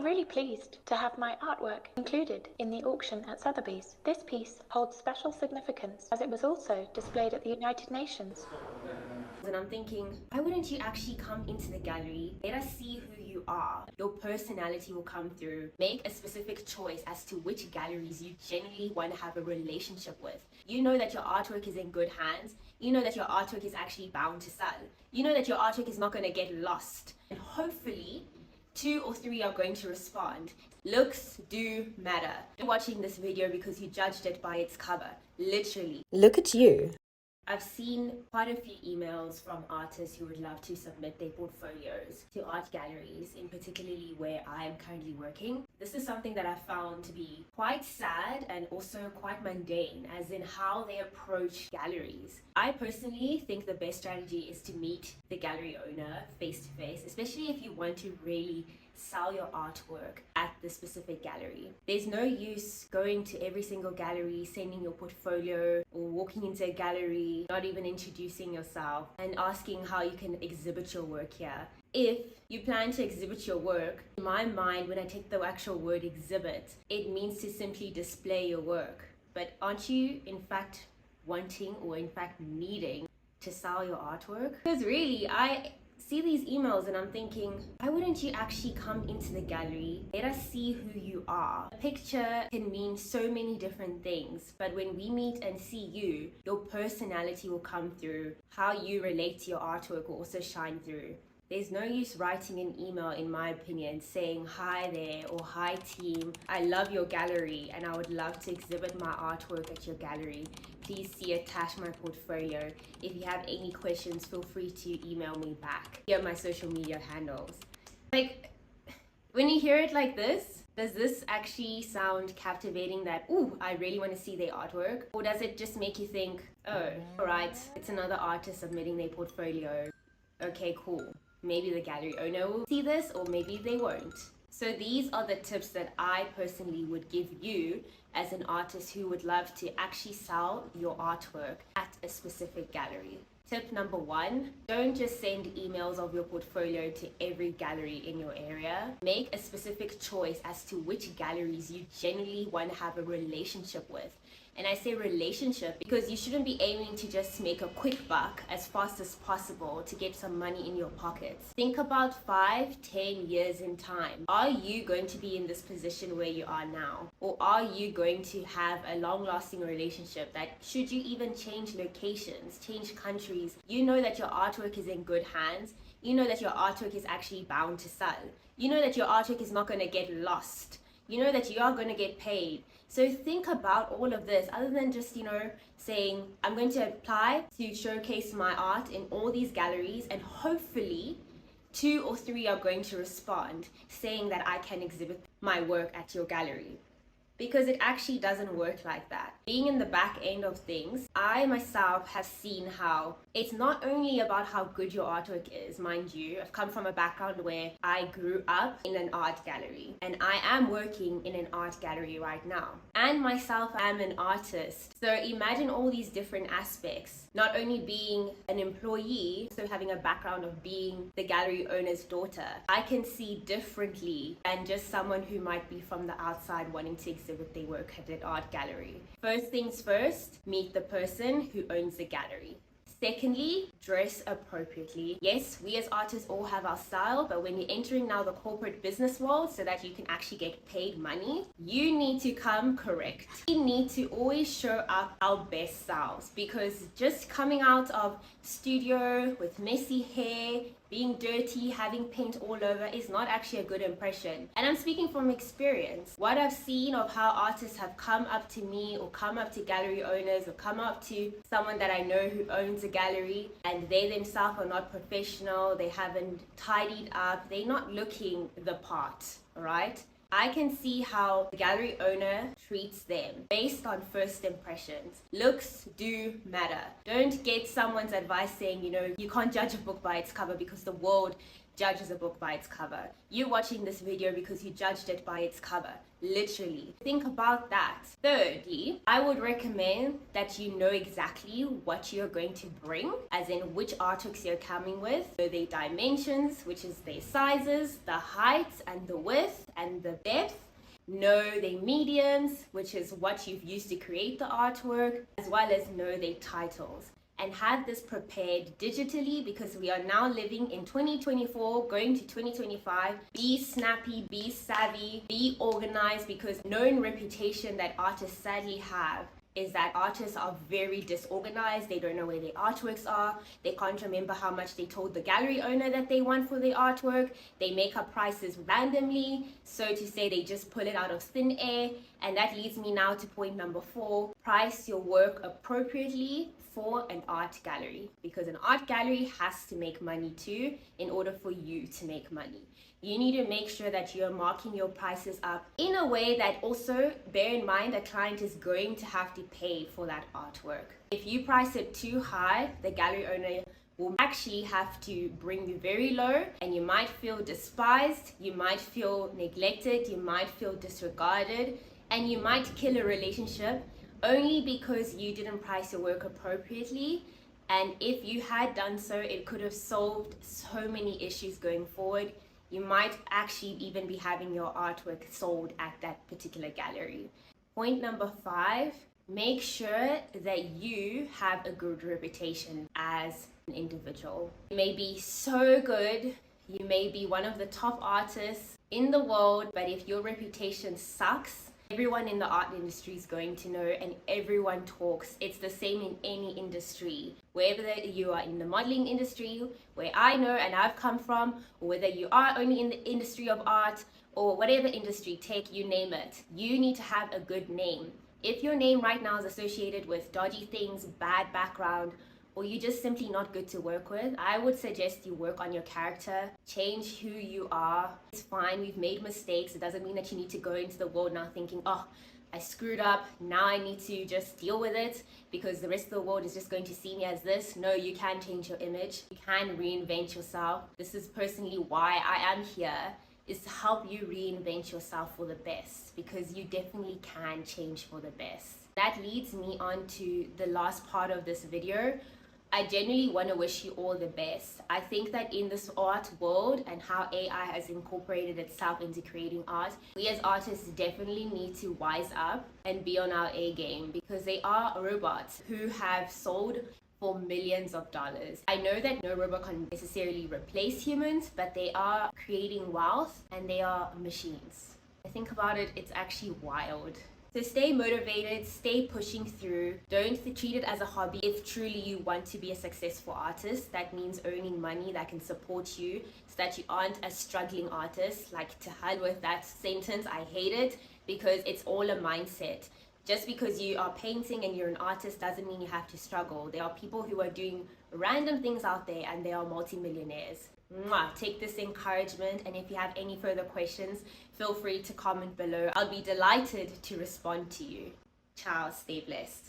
I'm really pleased to have my artwork included in the auction at Sotheby's. This piece holds special significance as it was also displayed at the United Nations. And I'm thinking, why wouldn't you actually come into the gallery? Let us see who you are. Your personality will come through. Make a specific choice as to which galleries you genuinely want to have a relationship with. You know that your artwork is in good hands. You know that your artwork is actually bound to sell. You know that your artwork is not going to get lost. And hopefully, 2 or 3 are going to respond. Looks do matter. You're watching this video because you judged it by its cover. Literally. Look at you. I've seen quite a few emails from artists who would love to submit their portfolios to art galleries, in particularly where I am currently working. This is something that I found to be quite sad and also quite mundane, as in how they approach galleries. I personally think the best strategy is to meet the gallery owner face to face, especially if you want to really sell your artwork at the specific gallery. There's no use going to every single gallery, sending your portfolio, or walking into a gallery, not even introducing yourself and asking how you can exhibit your work here. If you plan to exhibit your work, in my mind, when I take the actual word exhibit, it means to simply display your work. But aren't you in fact wanting or in fact needing to sell your artwork? Because really, I see these emails and I'm thinking, why wouldn't you actually come into the gallery? Let us see who you are. A picture can mean so many different things, but when we meet and see you, your personality will come through. How you relate to your artwork will also shine through. There's no use writing an email, in my opinion, saying hi there or hi team, I love your gallery and I would love to exhibit my artwork at your gallery. Please see attached my portfolio. If you have any questions, feel free to email me back. Here are my social media handles. Like, when you hear it like this, does this actually sound captivating that, ooh, I really want to see their artwork? Or does it just make you think, oh, alright, it's another artist submitting their portfolio. Okay, cool. Maybe the gallery owner will see this or maybe they won't. So these are the tips that I personally would give you as an artist who would love to actually sell your artwork at a specific gallery. Tip number 1, don't just send emails of your portfolio to every gallery in your area. Make a specific choice as to which galleries you genuinely want to have a relationship with. And I say relationship because you shouldn't be aiming to just make a quick buck as fast as possible to get some money in your pockets. Think about 5-10 years in time. Are you going to be in this position where you are now? Or are you going to have a long-lasting relationship that should you even change locations, change countries, you know that your artwork is in good hands, you know that your artwork is actually bound to sell, you know that your artwork is not going to get lost, you know that you are going to get paid. So think about all of this other than just, saying, I'm going to apply to showcase my art in all these galleries and hopefully 2 or 3 are going to respond saying that I can exhibit my work at your gallery. Because it actually doesn't work like that. Being in the back end of things, I myself have seen how it's not only about how good your artwork is, mind you. I've come from a background where I grew up in an art gallery and I am working in an art gallery right now. And myself, I'm an artist. So imagine all these different aspects, not only being an employee, so having a background of being the gallery owner's daughter. I can see differently than just someone who might be from the outside wanting to exhibit their work at an art gallery. First things first, meet the person who owns the gallery. Secondly, dress appropriately. Yes, we as artists all have our style, but when you're entering now the corporate business world so that you can actually get paid money, you need to come correct. We need to always show up our best selves, because just coming out of studio with messy hair, being dirty, having paint all over is not actually a good impression. And I'm speaking from experience. What I've seen of how artists have come up to me or come up to gallery owners or come up to someone that I know who owns a gallery and they themselves are not professional, they haven't tidied up, they're not looking the part, all right? I can see how the gallery owner treats them based on first impressions. Looks do matter. Don't get someone's advice saying, you can't judge a book by its cover, because the world judges a book by its cover. You're watching this video because you judged it by its cover. Literally. Think about that. Thirdly, I would recommend that you know exactly what you're going to bring, as in which artworks you're coming with, so their dimensions, which is their sizes, the height and the width and the depth. Know their mediums, which is what you've used to create the artwork, as well as know their titles. And have this prepared digitally, because we are now living in 2024, going to 2025. Be snappy, be savvy, be organized, because known reputation that artists sadly have is that artists are very disorganized. They don't know where their artworks are. They can't remember how much they told the gallery owner that they want for their artwork. They make up prices randomly. So to say, they just pull it out of thin air. And that leads me now to point number 4. Price your work appropriately for an art gallery, because an art gallery has to make money too in order for you to make money. You need to make sure that you're marking your prices up in a way that also bear in mind the client is going to have to pay for that artwork. If you price it too high, the gallery owner will actually have to bring you very low, and you might feel despised, you might feel neglected, you might feel disregarded, and you might kill a relationship only because you didn't price your work appropriately. And if you had done so, it could have solved so many issues going forward. You might actually even be having your artwork sold at that particular gallery. Point number 5, make sure that you have a good reputation as an individual. You may be so good, you may be one of the top artists in the world, but if your reputation sucks, everyone in the art industry is going to know, and everyone talks. It's the same in any industry. Whether you are in the modeling industry, where I know and I've come from, or whether you are only in the industry of art, or whatever industry, tech, you name it, you need to have a good name. If your name right now is associated with dodgy things, bad background, or you're just simply not good to work with, I would suggest you work on your character, change who you are. It's fine, we've made mistakes. It doesn't mean that you need to go into the world now thinking, oh, I screwed up, now I need to just deal with it because the rest of the world is just going to see me as this. No, you can change your image. You can reinvent yourself. This is personally why I am here, is to help you reinvent yourself for the best, because you definitely can change for the best. That leads me on to the last part of this video. I genuinely want to wish you all the best. I think that in this art world and how AI has incorporated itself into creating art, we as artists definitely need to wise up and be on our A game, because they are robots who have sold for millions of dollars. I know that no robot can necessarily replace humans, but they are creating wealth and they are machines. I think about it, it's actually wild. So stay motivated, stay pushing through. Don't treat it as a hobby. If truly you want to be a successful artist, that means earning money that can support you so that you aren't a struggling artist. Like, to hell with that sentence, I hate it, because it's all a mindset. Just because you are painting and you're an artist doesn't mean you have to struggle. There are people who are doing random things out there and they are multimillionaires. Take this encouragement, and if you have any further questions, feel free to comment below. I'll be delighted to respond to you. Ciao, stay blessed.